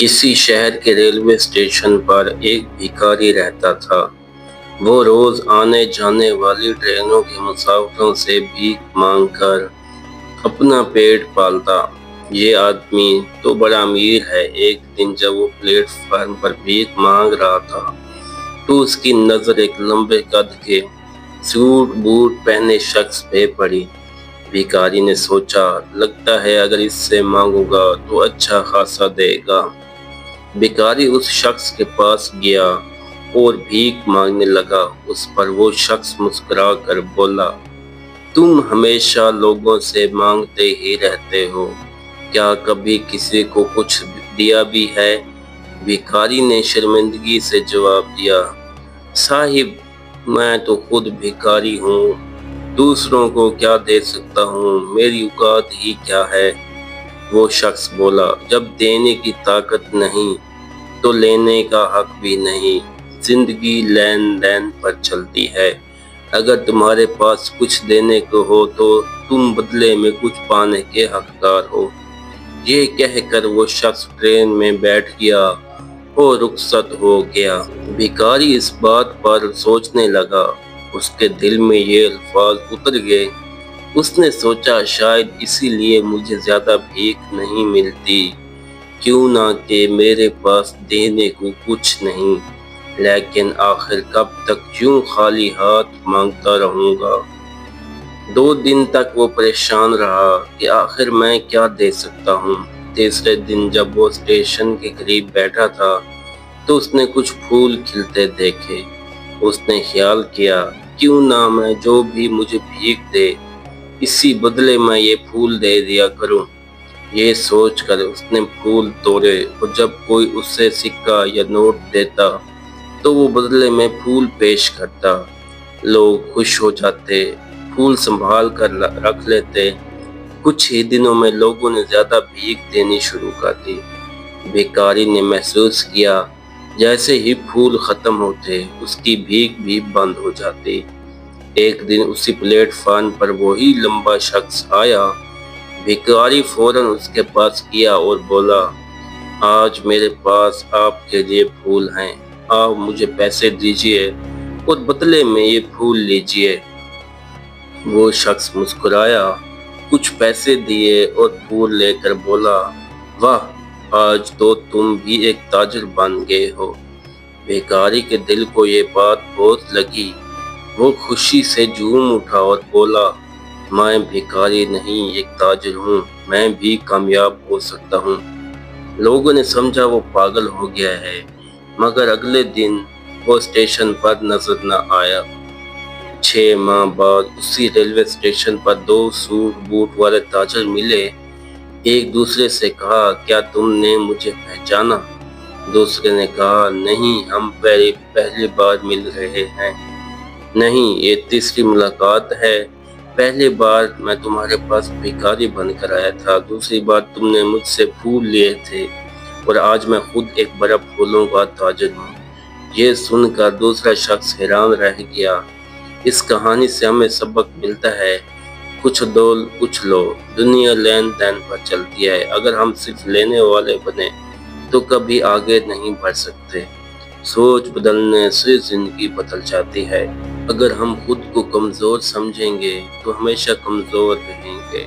کسی شہر کے ریلوے اسٹیشن پر ایک بھکاری رہتا تھا۔ وہ روز آنے جانے والی ٹرینوں کے مسافروں سے بھیک مانگ کر اپنا پیٹ پالتا۔ یہ آدمی تو بڑا امیر ہے۔ ایک دن جب وہ پلیٹ فارم پر بھیک مانگ رہا تھا تو اس کی نظر ایک لمبے قد کے سوٹ بوٹ پہنے شخص پہ پڑی۔ بھکاری نے سوچا، لگتا ہے اگر اس سے مانگوں گا تو اچھا خاصا دے گا۔ بھکاری اس شخص کے پاس گیا اور بھیک مانگنے لگا۔ اس پر وہ شخص مسکرا کر بولا، تم ہمیشہ لوگوں سے مانگتے ہی رہتے ہو، کیا کبھی کسی کو کچھ دیا بھی ہے؟ بھکاری نے شرمندگی سے جواب دیا، صاحب میں تو خود بھکاری ہوں، دوسروں کو کیا دے سکتا ہوں، میری اوقات ہی کیا ہے۔ وہ شخص بولا، جب دینے کی طاقت نہیں تو لینے کا حق بھی نہیں۔ زندگی لین دین پر چلتی ہے، اگر تمہارے پاس کچھ دینے کو ہو تو تم بدلے میں کچھ پانے کے حقدار ہو۔ یہ کہہ کر وہ شخص ٹرین میں بیٹھ گیا اور رخصت ہو گیا۔ بھکاری اس بات پر سوچنے لگا، اس کے دل میں یہ الفاظ اتر گئے۔ اس نے سوچا، شاید اسی لیے مجھے زیادہ بھیک نہیں ملتی، کیوں نہ کہ میرے پاس دینے کو کچھ نہیں، لیکن آخر کب تک یوں خالی ہاتھ مانگتا رہوں گا۔ 2 دن تک وہ پریشان رہا کہ آخر میں کیا دے سکتا ہوں۔ تیسرے دن جب وہ اسٹیشن کے قریب بیٹھا تھا تو اس نے کچھ پھول کھلتے دیکھے۔ اس نے خیال کیا، کیوں نہ میں جو بھی مجھے بھیک دے اسی بدلے میں یہ پھول دے دیا کروں۔ یہ سوچ کر اس نے پھول توڑے اور جب کوئی اسے سکہ یا نوٹ دیتا تو وہ بدلے میں پھول پیش کرتا۔ لوگ خوش ہو جاتے، پھول سنبھال کر رکھ لیتے۔ کچھ ہی دنوں میں لوگوں نے زیادہ بھیک دینی شروع کر دی۔ بھکاری نے محسوس کیا جیسے ہی پھول ختم ہوتے اس کی بھیک بھی بند ہو جاتی۔ ایک دن اسی پلیٹ فارم پر وہی لمبا شخص آیا۔ بھکاری فوراً اس کے پاس گیا اور بولا، آج میرے پاس آپ کے لیے پھول ہیں، آپ مجھے پیسے دیجیے اور بدلے میں یہ پھول لیجیے۔ وہ شخص مسکرایا، کچھ پیسے دیے اور پھول لے کر بولا، واہ، آج تو تم بھی ایک تاجر بن گئے ہو۔ بھکاری کے دل کو یہ بات بہت لگی۔ وہ خوشی سے جھوم اٹھا اور بولا، میں بھکاری نہیں ایک تاجر ہوں، میں بھی کامیاب ہو سکتا ہوں۔ لوگوں نے سمجھا وہ پاگل ہو گیا ہے، مگر اگلے دن وہ اسٹیشن پر نظر نہ آیا۔ 6 ماہ بعد اسی ریلوے اسٹیشن پر 2 سوٹ بوٹ والے تاجر ملے۔ ایک دوسرے سے کہا، کیا تم نے مجھے پہچانا؟ دوسرے نے کہا، نہیں، ہم پہلی بار مل رہے ہیں۔ نہیں، یہ تیسری ملاقات ہے۔ پہلی بار میں تمہارے پاس بھکاری بن کر آیا تھا، دوسری بار تم نے مجھ سے پھول لیے تھے اور آج میں خود ایک بڑا پھولوں کا تاجر ہوں۔ یہ سن کر دوسرا شخص حیران رہ گیا۔ اس کہانی سے ہمیں سبق ملتا ہے، کچھ دو کچھ لو، دنیا لین دین پر چلتی ہے، اگر ہم صرف لینے والے بنے تو کبھی آگے نہیں بڑھ سکتے۔ سوچ بدلنے سے زندگی بدل جاتی ہے۔ اگر ہم خود کو کمزور سمجھیں گے تو ہمیشہ کمزور رہیں گے۔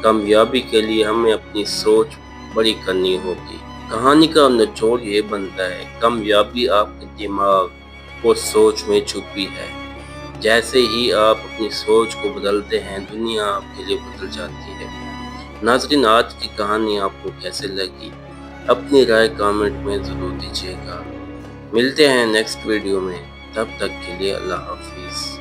کامیابی کے لیے ہمیں اپنی سوچ بڑی کرنی ہوگی۔ کہانی کا نچوڑ یہ بنتا ہے، کامیابی آپ کے دماغ اور سوچ میں چھپی ہے۔ جیسے ہی آپ اپنی سوچ کو بدلتے ہیں، دنیا آپ کے لیے بدل جاتی ہے۔ ناظرین، آج کی کہانی آپ کو کیسے لگی؟ اپنی رائے کامنٹ میں ضرور دیجیے گا۔ ملتے ہیں نیکسٹ ویڈیو میں، تب تک کے لیے اللہ حافظ۔